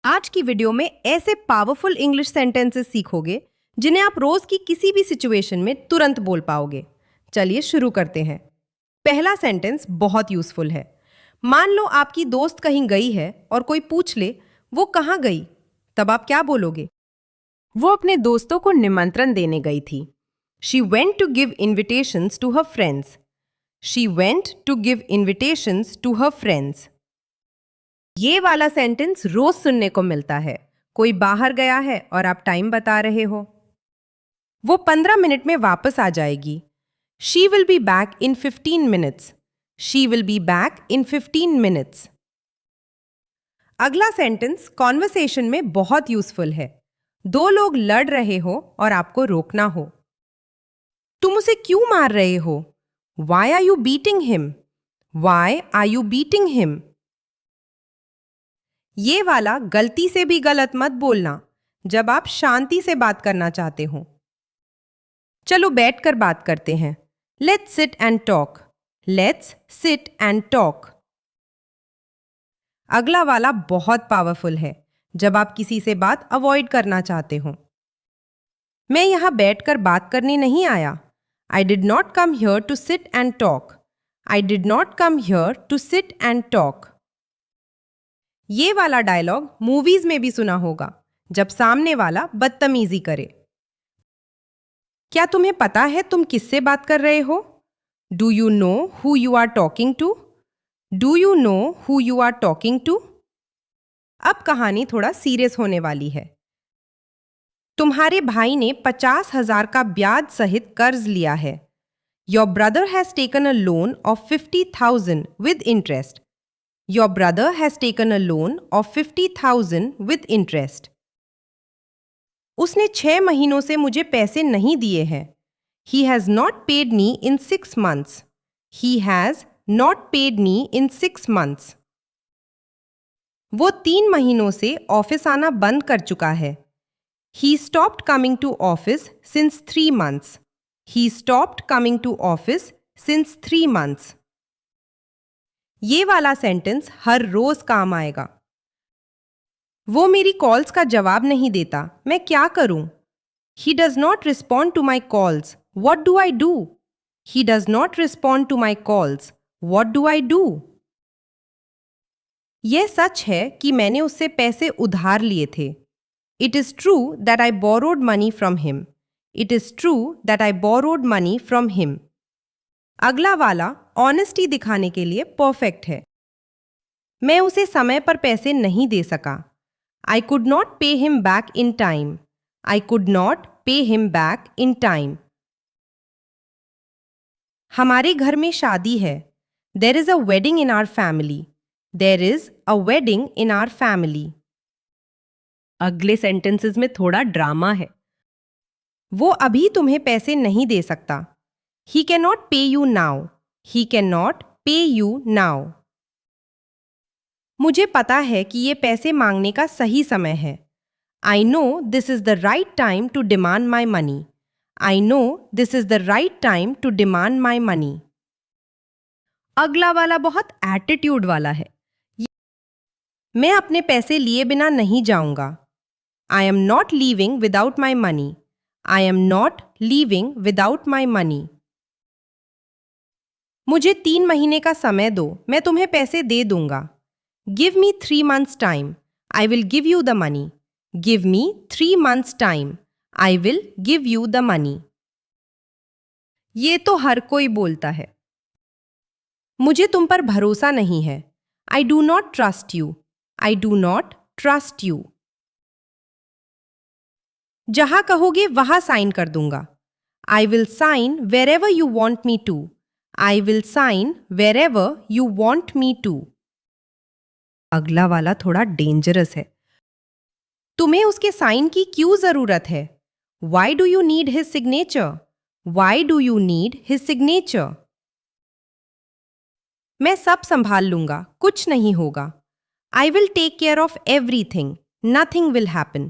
आज की वीडियो में ऐसे पावरफुल इंग्लिश सेंटेंसेस सीखोगे जिन्हें आप रोज की किसी भी सिचुएशन में तुरंत बोल पाओगे। चलिए शुरू करते हैं। पहला सेंटेंस बहुत यूजफुल है। मान लो आपकी दोस्त कहीं गई है और कोई पूछ ले वो कहाँ गई, तब आप क्या बोलोगे? वो अपने दोस्तों को निमंत्रण देने गई थी। She went to give invitations to her friends. She went to give invitations to her friends. ये वाला सेंटेंस रोज सुनने को मिलता है। कोई बाहर गया है और आप टाइम बता रहे हो। वो 15 मिनट में वापस आ जाएगी। She will be back in 15 minutes. She will be back in 15 minutes. अगला सेंटेंस कॉन्वर्सेशन में बहुत यूजफुल है। दो लोग लड़ रहे हो और आपको रोकना हो। तुम उसे क्यों मार रहे हो? Why are you beating him? Why are you beating him? ये वाला गलती से भी गलत मत बोलना जब आप शांति से बात करना चाहते हो। चलो बैठकर बात करते हैं। Let's sit and talk. Let's sit and talk. अगला वाला बहुत पावरफुल है जब आप किसी से बात अवॉइड करना चाहते हो। मैं यहां बैठकर बात करने नहीं आया। I did not come here to sit and talk. I did not come here to sit and talk. ये वाला डायलॉग मूवीज में भी सुना होगा जब सामने वाला बदतमीजी करे। क्या तुम्हें पता है तुम किससे बात कर रहे हो? Do you know who you are talking to? Do you know who you are talking to? अब कहानी थोड़ा सीरियस होने वाली है। तुम्हारे भाई ने 50,000 का ब्याज सहित कर्ज लिया है। Your brother has taken a loan of 50,000 with interest. Your brother has taken a loan of 50,000 with interest. उसने 6 महीनों से मुझे पैसे नहीं दिए हैं। He has not paid me in 6 months. He has not paid me in 6 months. वो 3 महीनों से ऑफिस आना बंद कर चुका है। He stopped coming to office since 3 months. He stopped coming to office since 3 months. ये वाला सेंटेंस हर रोज काम आएगा। वो मेरी कॉल्स का जवाब नहीं देता, मैं क्या करूं? He does not respond to my calls. What do I do? He does not respond to my calls. What do I do? यह सच है कि मैंने उससे पैसे उधार लिए थे। It is true that I borrowed money from him. It is true that I borrowed money from him. अगला वाला ऑनेस्टी दिखाने के लिए परफेक्ट है। मैं उसे समय पर पैसे नहीं दे सका। I could not pay him back in time. I could not pay him back in time. हमारे घर में शादी है। There is a wedding in our family. There is a wedding in our family. अगले सेंटेंसेस में थोड़ा drama है। वो अभी तुम्हें पैसे नहीं दे सकता। He cannot pay you now. He cannot pay you now. मुझे पता है कि ये पैसे मांगने का सही समय है। I know this is the right time to demand my money. I know this is the right time to demand my money. अगला वाला बहुत एटीट्यूड वाला है। मैं अपने पैसे लिए बिना नहीं जाऊंगा। I am not leaving without my money. I am not leaving without my money. मुझे 3 महीने का समय दो, मैं तुम्हें पैसे दे दूंगा। Give me 3 months time. I will give you the money. Give me 3 months time. I will give you the money. ये तो हर कोई बोलता है। मुझे तुम पर भरोसा नहीं है। I do not trust you. I do not trust you. जहां कहोगे वहां साइन कर दूंगा। I will sign wherever you want me to. I will sign wherever you want me to. अगला वाला थोड़ा डेंजरस है। तुम्हें उसके साइन की क्यों जरूरत है? Why do you need his signature? Why do you need his signature? मैं सब संभाल लूंगा, कुछ नहीं होगा। I will take care of everything. Nothing will happen.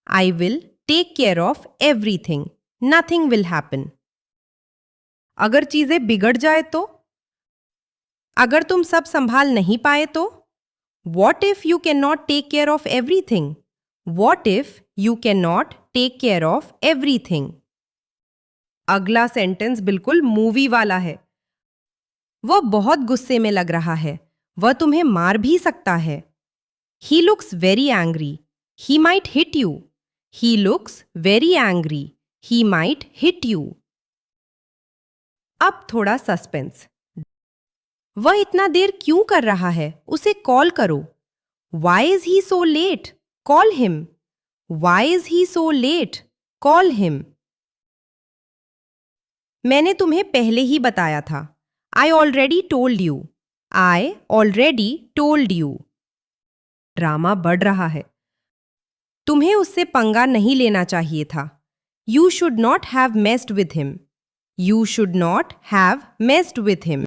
I will take care of everything. Nothing will happen. अगर चीजें बिगड़ जाए तो? अगर तुम सब संभाल नहीं पाए तो? What if you cannot take care of everything? What if you cannot take care of everything? अगला सेंटेंस बिल्कुल मूवी वाला है। वह बहुत गुस्से में लग रहा है। वह तुम्हें मार भी सकता है। He looks very angry. He might hit you. He looks very angry. He might hit you. अब थोड़ा सस्पेंस। वह इतना देर क्यों कर रहा है? उसे कॉल करो। Why is he so late? Call him. Why is he so late? Call him. मैंने तुम्हें पहले ही बताया था। I already told you. I already told you. Drama बढ़ रहा है। तुम्हें उससे पंगा नहीं लेना चाहिए था। You should not have messed with him. You should not have messed with him.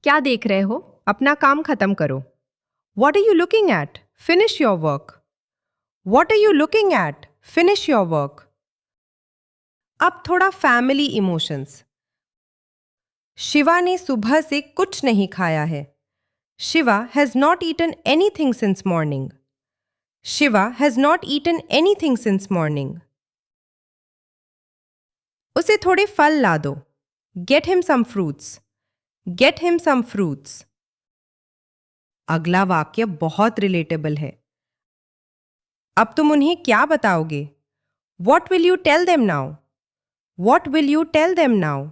क्या देख रहे हो? अपना काम खत्म करो। What are you looking at? Finish your work. What are you looking at? Finish your work. अब थोड़ा फैमिली इमोशंस। शिवा ने सुबह से कुछ नहीं खाया है। Shiva has not eaten anything since morning. Shiva has not eaten anything since morning. उसे थोड़े फल ला दो। Get him some fruits. Get him some fruits. अगला वाक्य बहुत रिलेटेबल है। अब तुम उन्हें क्या बताओगे? What will you tell them now? What will you tell them now?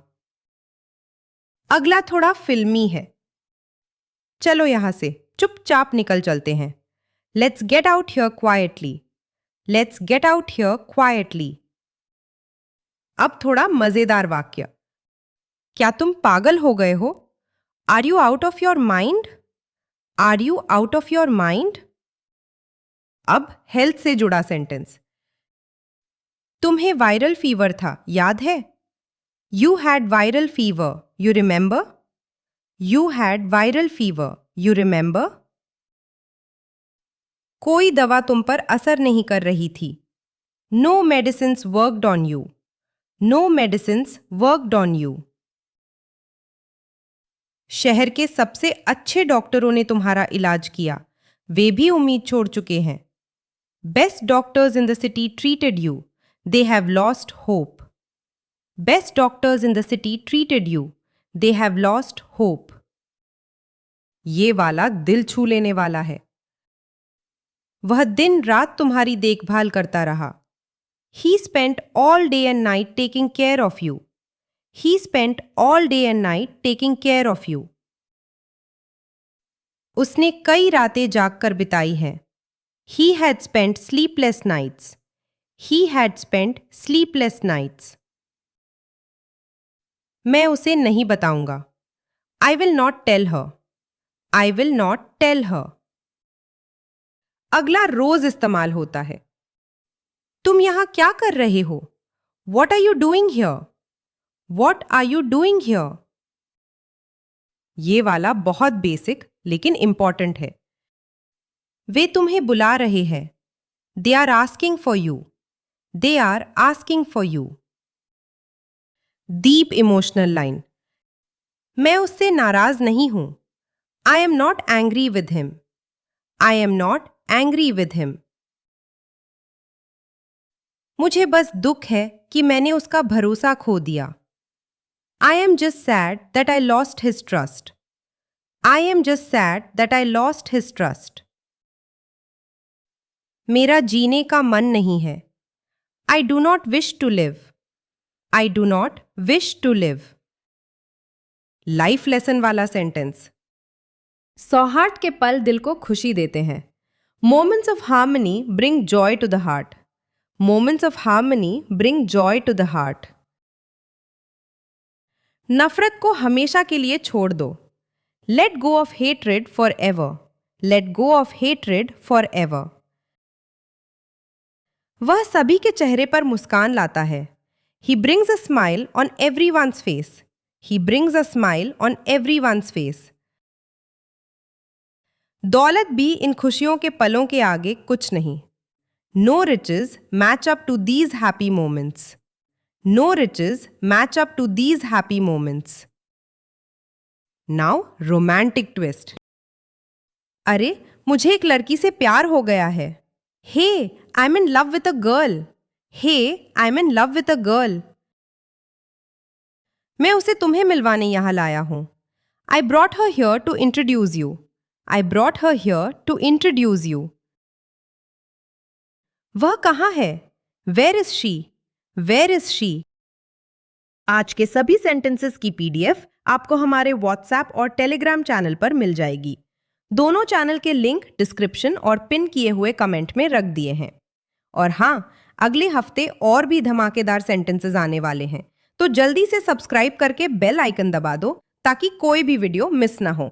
अगला थोड़ा फिल्मी है। चलो यहां से चुपचाप निकल चलते हैं। Let's get out here quietly. Let's get out here quietly. अब थोड़ा मजेदार वाक्य। क्या तुम पागल हो गए हो? Are you out of your mind? Are you out of your mind? अब हेल्थ से जुड़ा सेंटेंस। तुम्हें वायरल फीवर था, याद है? You had viral fever. You remember? You had viral fever. You remember? कोई दवा तुम पर असर नहीं कर रही थी। No medicines worked on you. No medicines worked on you. शहर के सबसे अच्छे डॉक्टरों ने तुम्हारा इलाज किया। वे भी उम्मीद छोड़ चुके हैं। Best doctors in the city treated you. They have lost hope. Best doctors in the city treated you. They have lost hope. ये वाला दिल छू लेने वाला है। वह दिन रात तुम्हारी देखभाल करता रहा। He spent all day and night taking care of you. He spent all day and night taking care of you. उसने कई रातें जागकर बिताई हैं। He had spent sleepless nights. He had spent sleepless nights. मैं उसे नहीं बताऊंगा। I will not tell her. I will not tell her. अगला रोज इस्तेमाल होता है। तुम यहां क्या कर रहे हो? What are you doing here? What are you doing here? ये वाला बहुत बेसिक लेकिन इंपॉर्टेंट है। वे तुम्हें बुला रहे हैं। They are asking for you. They are asking for you. Deep emotional line. मैं उससे नाराज नहीं हूं। I am not angry with him. I am not angry with him. मुझे बस दुख है कि मैंने उसका भरोसा खो दिया। I am just sad that I lost his trust. I am just sad that I lost his trust. मेरा जीने का मन नहीं है। I do not wish to live. I do not wish to live. Life lesson वाला sentence. सौहार्द के पल दिल को खुशी देते हैं। Moments of harmony bring joy to the heart. Moments of harmony bring joy to the heart. नफरत को हमेशा के लिए छोड़ दो। Let go of hatred forever. Let go of hatred forever. वह सभी के चेहरे पर मुस्कान लाता है। He brings a smile on everyone's face. He brings a smile on everyone's face. दौलत भी इन खुशियों के पलों के आगे कुछ नहीं। No riches match up to these happy moments. No riches match up to these happy moments. Now, romantic twist. अरे, मुझे एक लड़की से प्यार हो गया है। Hey, I am in love with a girl. Hey, I am in love with a girl. मैं उसे तुम्हें मिलवाने यहाँ लाया हूँ। I brought her here to introduce you. I brought her here to introduce you. वह कहाँ है? Where is she? Where is she? आज के सभी सेंटेंसेस की पीडीएफ आपको हमारे व्हाट्सएप और टेलीग्राम चैनल पर मिल जाएगी। दोनों चैनल के लिंक डिस्क्रिप्शन और पिन किए हुए कमेंट में रख दिए हैं। और हाँ, अगले हफ्ते और भी धमाकेदार सेंटेंसेस आने वाले हैं, तो जल्दी से सब्सक्राइब करके बेल आइकन दबा दो ताकि कोई भी वीडियो मिस ना हो।